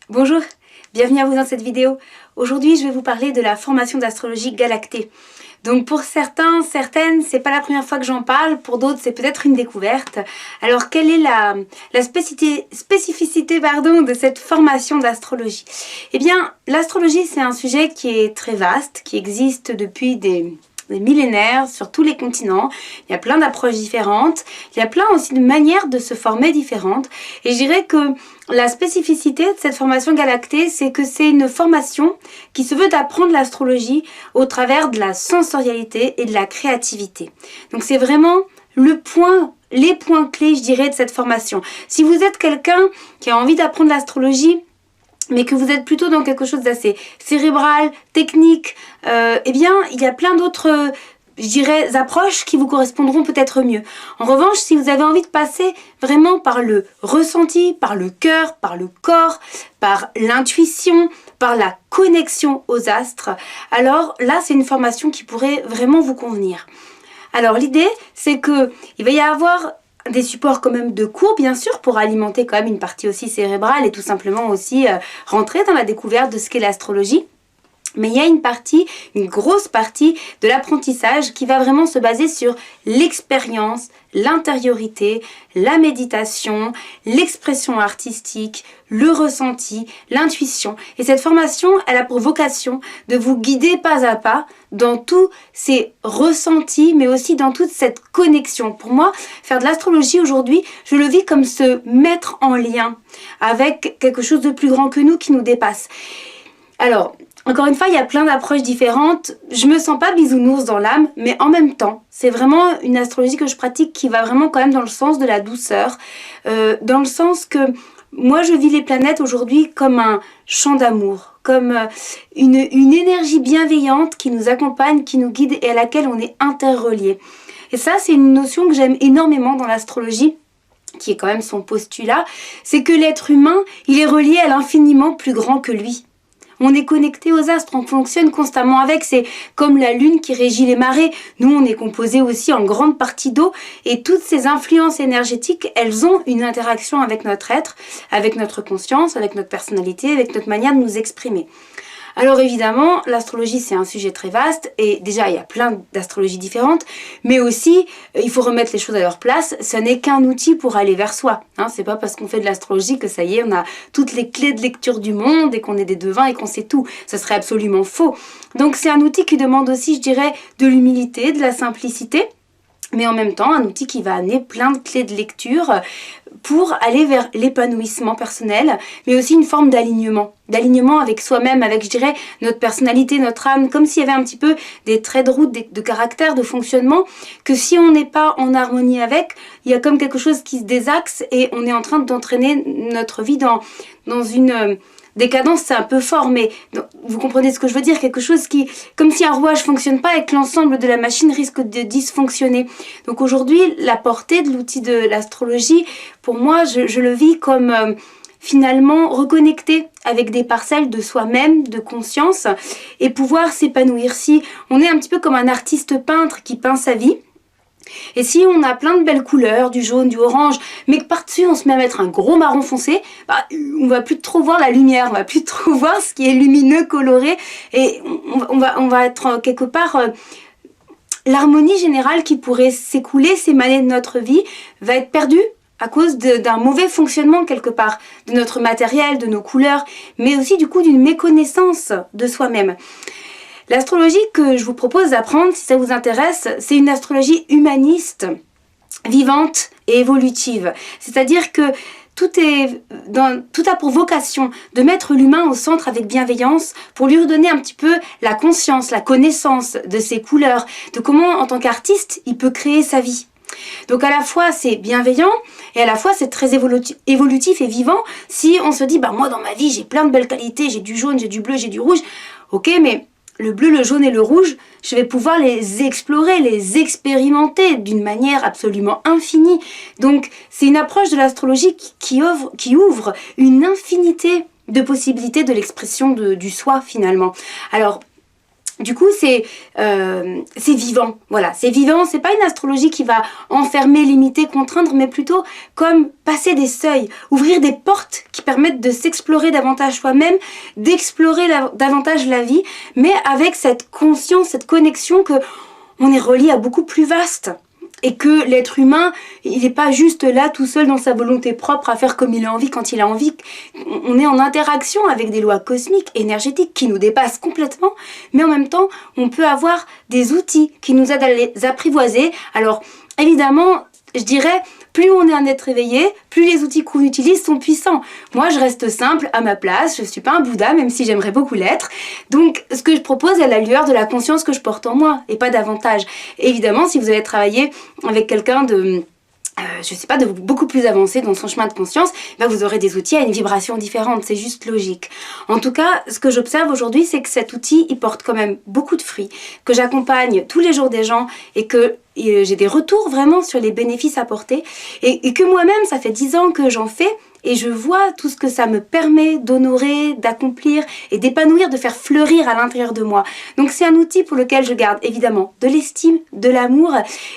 Bonjour, bienvenue à vous dans cette vidéo. Aujourd'hui, je vais vous parler de la formation d'astrologie galactée. Donc pour certains, certaines, c'est pas la première fois que j'en parle, pour d'autres c'est peut-être une découverte. Alors quelle est la spécificité de cette formation d'astrologie? Eh bien, l'astrologie c'est un sujet qui est très vaste, qui existe depuis des millénaires sur tous les continents. Il y a plein d'approches différentes, il y a plein aussi de manières de se former différentes. Et je dirais que la spécificité de cette formation galactée, c'est que c'est une formation qui se veut d'apprendre l'astrologie au travers de la sensorialité et de la créativité. Donc c'est vraiment les points clés, je dirais, de cette formation. Si vous êtes quelqu'un qui a envie d'apprendre l'astrologie, mais que vous êtes plutôt dans quelque chose d'assez cérébral, technique, eh bien, il y a plein d'autres, je dirais, approches qui vous correspondront peut-être mieux. En revanche, si vous avez envie de passer vraiment par le ressenti, par le cœur, par le corps, par l'intuition, par la connexion aux astres, alors là, c'est une formation qui pourrait vraiment vous convenir. Alors, l'idée, c'est que il va y avoir des supports quand même de cours, bien sûr, pour alimenter quand même une partie aussi cérébrale et tout simplement aussi rentrer dans la découverte de ce qu'est l'astrologie. Mais il y a une grosse partie de l'apprentissage qui va vraiment se baser sur l'expérience, l'intériorité, la méditation, l'expression artistique, le ressenti, l'intuition. Et cette formation, elle a pour vocation de vous guider pas à pas dans tous ces ressentis, mais aussi dans toute cette connexion. Pour moi, faire de l'astrologie aujourd'hui, je le vis comme se mettre en lien avec quelque chose de plus grand que nous, qui nous dépasse. Alors, encore une fois, il y a plein d'approches différentes. Je me sens pas bisounours dans l'âme, mais en même temps, c'est vraiment une astrologie que je pratique qui va vraiment quand même dans le sens de la douceur, dans le sens que moi, je vis les planètes aujourd'hui comme un chant d'amour, comme une énergie bienveillante qui nous accompagne, qui nous guide et à laquelle on est interrelié. Et ça, c'est une notion que j'aime énormément dans l'astrologie, qui est quand même son postulat, c'est que l'être humain, il est relié à l'infiniment plus grand que lui. On est connecté aux astres, on fonctionne constamment avec, c'est comme la lune qui régit les marées. Nous, on est composé aussi en grande partie d'eau et toutes ces influences énergétiques, elles ont une interaction avec notre être, avec notre conscience, avec notre personnalité, avec notre manière de nous exprimer. Alors évidemment, l'astrologie c'est un sujet très vaste et déjà il y a plein d'astrologies différentes, mais aussi il faut remettre les choses à leur place, ce n'est qu'un outil pour aller vers soi. C'est pas parce qu'on fait de l'astrologie que ça y est, on a toutes les clés de lecture du monde et qu'on est des devins et qu'on sait tout. Ce serait absolument faux. Donc c'est un outil qui demande aussi, je dirais, de l'humilité, de la simplicité, mais en même temps un outil qui va amener plein de clés de lecture pour aller vers l'épanouissement personnel, mais aussi une forme d'alignement avec soi-même, avec, je dirais, notre personnalité, notre âme, comme s'il y avait un petit peu des traits de route, de caractère, de fonctionnement, que si on n'est pas en harmonie avec, il y a comme quelque chose qui se désaxe et on est en train d'entraîner notre vie dans une décadence, c'est un peu fort, mais vous comprenez ce que je veux dire, quelque chose qui, comme si un rouage fonctionne pas et que l'ensemble de la machine risque de dysfonctionner. Donc aujourd'hui, la portée de l'outil de l'astrologie, pour moi, je le vis comme finalement reconnecter avec des parcelles de soi-même, de conscience, et pouvoir s'épanouir. Si on est un petit peu comme un artiste peintre qui peint sa vie, et si on a plein de belles couleurs, du jaune, du orange, mais que par-dessus on se met à mettre un gros marron foncé, on va plus trop voir la lumière, on va plus trop voir ce qui est lumineux, coloré, et on va être quelque part... l'harmonie générale qui pourrait s'écouler, s'émaner de notre vie, va être perdue à cause d'un mauvais fonctionnement quelque part, de notre matériel, de nos couleurs, mais aussi du coup d'une méconnaissance de soi-même. L'astrologie que je vous propose d'apprendre, si ça vous intéresse, c'est une astrologie humaniste, vivante et évolutive. C'est-à-dire que tout a pour vocation de mettre l'humain au centre avec bienveillance pour lui redonner un petit peu la conscience, la connaissance de ses couleurs, de comment en tant qu'artiste il peut créer sa vie. Donc à la fois c'est bienveillant et à la fois c'est très évolutif et vivant. Si on se dit moi dans ma vie j'ai plein de belles qualités, j'ai du jaune, j'ai du bleu, j'ai du rouge, ok, mais le bleu, le jaune et le rouge, je vais pouvoir les explorer, les expérimenter d'une manière absolument infinie. Donc c'est une approche de l'astrologie qui ouvre une infinité de possibilités de l'expression du soi finalement. Alors Du coup, c'est vivant, voilà, c'est vivant, c'est pas une astrologie qui va enfermer, limiter, contraindre, mais plutôt comme passer des seuils, ouvrir des portes qui permettent de s'explorer davantage soi-même, d'explorer davantage la vie, mais avec cette conscience, cette connexion que on est relié à beaucoup plus vaste. Et que l'être humain, il n'est pas juste là tout seul dans sa volonté propre à faire comme il a envie quand il a envie. On est en interaction avec des lois cosmiques, énergétiques qui nous dépassent complètement, mais en même temps, on peut avoir des outils qui nous aident à les apprivoiser. Alors, évidemment, je dirais, plus on est un être éveillé, plus les outils qu'on utilise sont puissants. Moi, je reste simple à ma place, je ne suis pas un Bouddha, même si j'aimerais beaucoup l'être. Donc, ce que je propose est la lueur de la conscience que je porte en moi, et pas davantage. Évidemment, si vous allez travailler avec quelqu'un de... je sais pas, de beaucoup plus avancé dans son chemin de conscience, ben vous aurez des outils à une vibration différente, c'est juste logique. En tout cas, ce que j'observe aujourd'hui, c'est que cet outil, il porte quand même beaucoup de fruits, que j'accompagne tous les jours des gens et que j'ai des retours vraiment sur les bénéfices apportés et que moi-même, ça fait 10 ans que j'en fais et je vois tout ce que ça me permet d'honorer, d'accomplir et d'épanouir, de faire fleurir à l'intérieur de moi. Donc c'est un outil pour lequel je garde évidemment de l'estime, de l'amour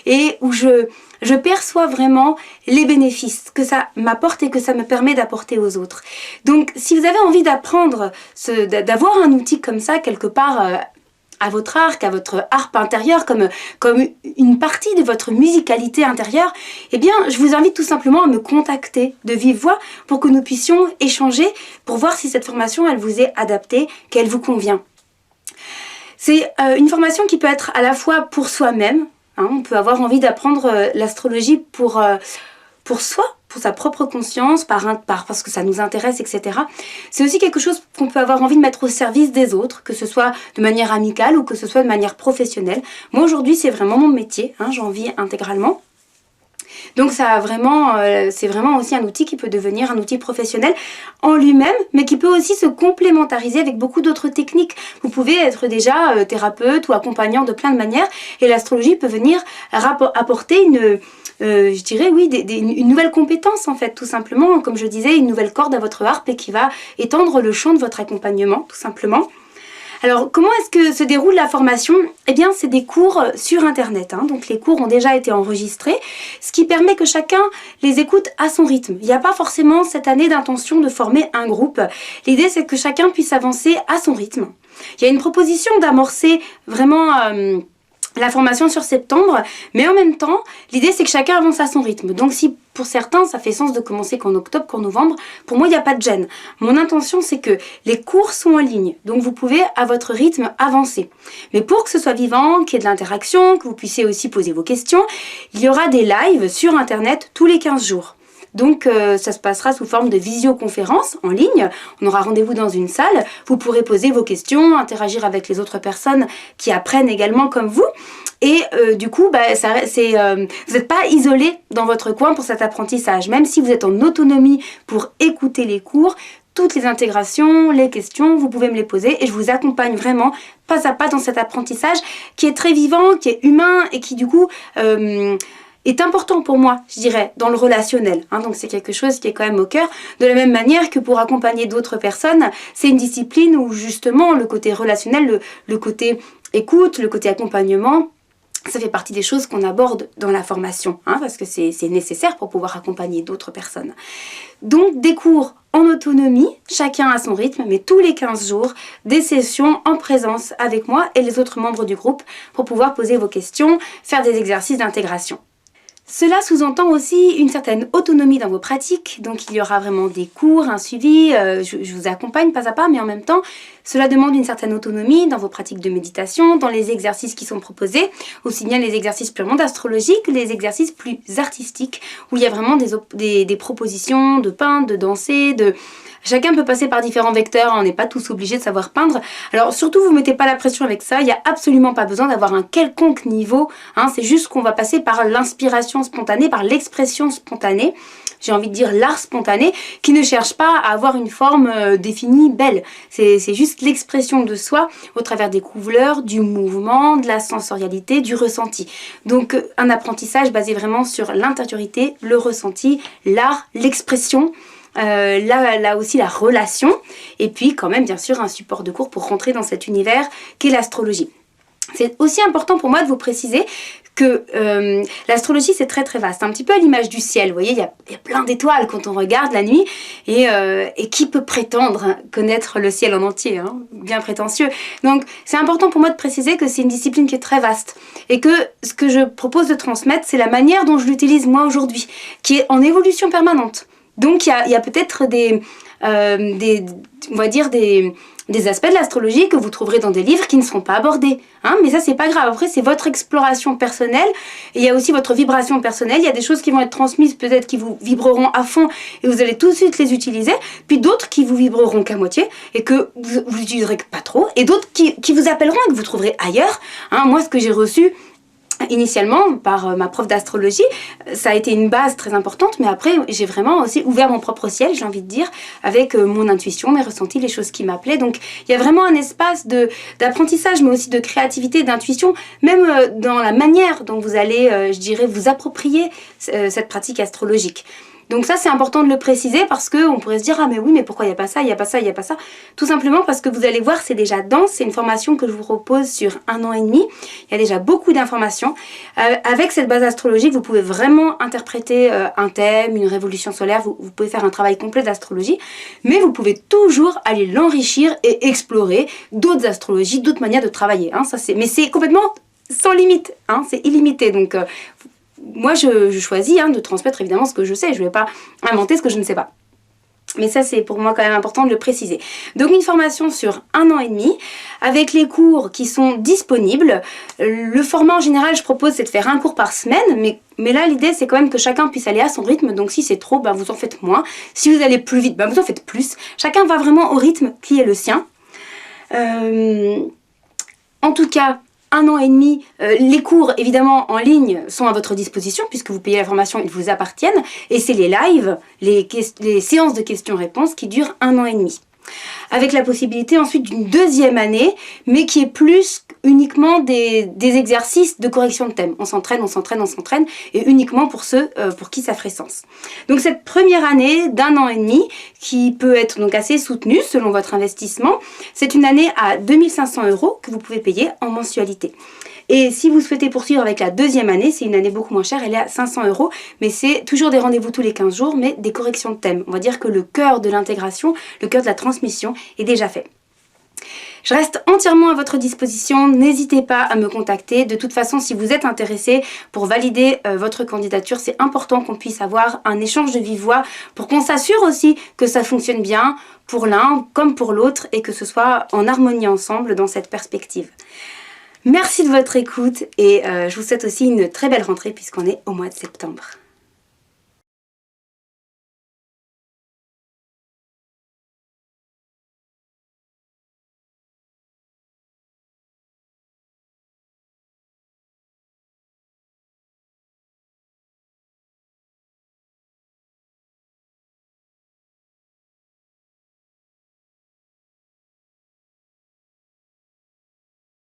et où je perçois vraiment les bénéfices que ça m'apporte et que ça me permet d'apporter aux autres. Donc, si vous avez envie d'apprendre, d'avoir un outil comme ça quelque part à votre arc, à votre harpe intérieure, comme une partie de votre musicalité intérieure, eh bien, je vous invite tout simplement à me contacter de vive voix pour que nous puissions échanger, pour voir si cette formation, elle vous est adaptée, qu'elle vous convient. C'est une formation qui peut être à la fois pour soi-même, on peut avoir envie d'apprendre l'astrologie pour soi, pour sa propre conscience, parce que ça nous intéresse, etc. C'est aussi quelque chose qu'on peut avoir envie de mettre au service des autres, que ce soit de manière amicale ou que ce soit de manière professionnelle. Moi aujourd'hui, c'est vraiment mon métier, j'en vis intégralement. Donc ça a vraiment, c'est vraiment aussi un outil qui peut devenir un outil professionnel en lui-même, mais qui peut aussi se complémentariser avec beaucoup d'autres techniques. Vous pouvez être déjà thérapeute ou accompagnant de plein de manières, et l'astrologie peut venir apporter je dirais oui, une nouvelle compétence en fait, tout simplement, comme je disais, une nouvelle corde à votre harpe et qui va étendre le champ de votre accompagnement, tout simplement. Alors, comment est-ce que se déroule la formation? Eh bien, c'est des cours sur Internet. Donc, les cours ont déjà été enregistrés, ce qui permet que chacun les écoute à son rythme. Il n'y a pas forcément cette année d'intention de former un groupe. L'idée, c'est que chacun puisse avancer à son rythme. Il y a une proposition d'amorcer vraiment... la formation sur septembre, mais en même temps, l'idée c'est que chacun avance à son rythme. Donc si pour certains ça fait sens de commencer qu'en octobre, qu'en novembre, pour moi il n'y a pas de gêne. Mon intention c'est que les cours sont en ligne, donc vous pouvez à votre rythme avancer. Mais pour que ce soit vivant, qu'il y ait de l'interaction, que vous puissiez aussi poser vos questions, il y aura des lives sur internet tous les 15 jours. Donc ça se passera sous forme de visioconférence en ligne, on aura rendez-vous dans une salle, vous pourrez poser vos questions, interagir avec les autres personnes qui apprennent également comme vous. Et du coup, vous n'êtes pas isolé dans votre coin pour cet apprentissage, même si vous êtes en autonomie pour écouter les cours. Toutes les intégrations, les questions, vous pouvez me les poser et je vous accompagne vraiment pas à pas dans cet apprentissage qui est très vivant, qui est humain et qui du coup... est important pour moi, je dirais, dans le relationnel. Donc c'est quelque chose qui est quand même au cœur. De la même manière que pour accompagner d'autres personnes, c'est une discipline où justement le côté relationnel, le côté écoute, le côté accompagnement, ça fait partie des choses qu'on aborde dans la formation, parce que c'est nécessaire pour pouvoir accompagner d'autres personnes. Donc des cours en autonomie, chacun à son rythme, mais tous les 15 jours, des sessions en présence avec moi et les autres membres du groupe pour pouvoir poser vos questions, faire des exercices d'intégration. Cela sous-entend aussi une certaine autonomie dans vos pratiques, donc il y aura vraiment des cours, un suivi, je vous accompagne pas à pas, mais en même temps, cela demande une certaine autonomie dans vos pratiques de méditation, dans les exercices qui sont proposés, aussi bien les exercices purement d'astrologie que les exercices plus artistiques, où il y a vraiment des propositions de peindre, de danser, Chacun peut passer par différents vecteurs, on n'est pas tous obligés de savoir peindre. Alors surtout, vous ne mettez pas la pression avec ça, il n'y a absolument pas besoin d'avoir un quelconque niveau. C'est juste qu'on va passer par l'inspiration spontanée, par l'expression spontanée. J'ai envie de dire l'art spontané, qui ne cherche pas à avoir une forme définie, belle. C'est juste l'expression de soi au travers des couleurs, du mouvement, de la sensorialité, du ressenti. Donc un apprentissage basé vraiment sur l'intériorité, le ressenti, l'art, l'expression. Là aussi la relation et puis quand même bien sûr un support de cours pour rentrer dans cet univers qu'est l'astrologie. C'est aussi important pour moi de vous préciser que l'astrologie c'est très vaste, un petit peu à l'image du ciel, vous voyez, il y a plein d'étoiles quand on regarde la nuit, et qui peut prétendre connaître le ciel en entier, hein, bien prétentieux. Donc c'est important pour moi de préciser que c'est une discipline qui est très vaste, et que ce que je propose de transmettre, c'est la manière dont je l'utilise moi aujourd'hui, qui est en évolution permanente. Donc il y a peut-être on va dire des aspects de l'astrologie que vous trouverez dans des livres qui ne seront pas abordés. Hein, mais ça, c'est pas grave. Après, c'est votre exploration personnelle. Et il y a aussi votre vibration personnelle. Il y a des choses qui vont être transmises, peut-être qui vous vibreront à fond et vous allez tout de suite les utiliser. Puis d'autres qui vous vibreront qu'à moitié et que vous n'utiliserez pas trop. Et d'autres qui vous appelleront et que vous trouverez ailleurs. Hein, moi, ce que j'ai reçu initialement par ma prof d'astrologie, ça a été une base très importante, mais après j'ai vraiment aussi ouvert mon propre ciel, j'ai envie de dire, avec mon intuition, mes ressentis, les choses qui m'appelaient. Donc il y a vraiment un espace d'apprentissage, mais aussi de créativité, d'intuition, même dans la manière dont vous allez, je dirais, vous approprier cette pratique astrologique. Donc ça, c'est important de le préciser parce qu'on pourrait se dire « Ah mais oui, mais pourquoi il n'y a pas ça, il n'y a pas ça, il n'y a pas ça ?» Tout simplement parce que vous allez voir, c'est déjà dense, c'est une formation que je vous propose sur 1 an et demi. Il y a déjà beaucoup d'informations. Avec cette base astrologique, vous pouvez vraiment interpréter un thème, une révolution solaire, vous pouvez faire un travail complet d'astrologie, mais vous pouvez toujours aller l'enrichir et explorer d'autres astrologies, d'autres manières de travailler. Hein, mais c'est complètement sans limite, hein, c'est illimité. Donc moi, je choisis de transmettre évidemment ce que je sais. Je ne vais pas inventer ce que je ne sais pas. Mais ça, c'est pour moi quand même important de le préciser. Donc une formation sur 1 an et demi, avec les cours qui sont disponibles. Le format en général, je propose, c'est de faire un cours par semaine. Mais là, l'idée, c'est quand même que chacun puisse aller à son rythme. Donc si c'est trop, vous en faites moins. Si vous allez plus vite, vous en faites plus. Chacun va vraiment au rythme qui est le sien. En tout cas, 1 an et demi, les cours évidemment en ligne sont à votre disposition puisque vous payez la formation, ils vous appartiennent, et c'est les lives, les séances de questions-réponses qui durent 1 an et demi. Avec la possibilité ensuite d'une 2e année, mais qui est plus uniquement des exercices de correction de thème. On s'entraîne, et uniquement pour ceux pour qui ça ferait sens. Donc cette première année d'1 an et demi, qui peut être donc assez soutenue selon votre investissement, c'est une année à 2 500 € que vous pouvez payer en mensualité. Et si vous souhaitez poursuivre avec la 2e année, c'est une année beaucoup moins chère, elle est à 500 €, mais c'est toujours des rendez-vous tous les 15 jours, mais des corrections de thème. On va dire que le cœur de l'intégration, le cœur de la transmission est déjà fait. Je reste entièrement à votre disposition, n'hésitez pas à me contacter. De toute façon, si vous êtes intéressé pour valider votre candidature, c'est important qu'on puisse avoir un échange de vive voix pour qu'on s'assure aussi que ça fonctionne bien pour l'un comme pour l'autre et que ce soit en harmonie ensemble dans cette perspective. Merci de votre écoute et je vous souhaite aussi une très belle rentrée puisqu'on est au mois de septembre.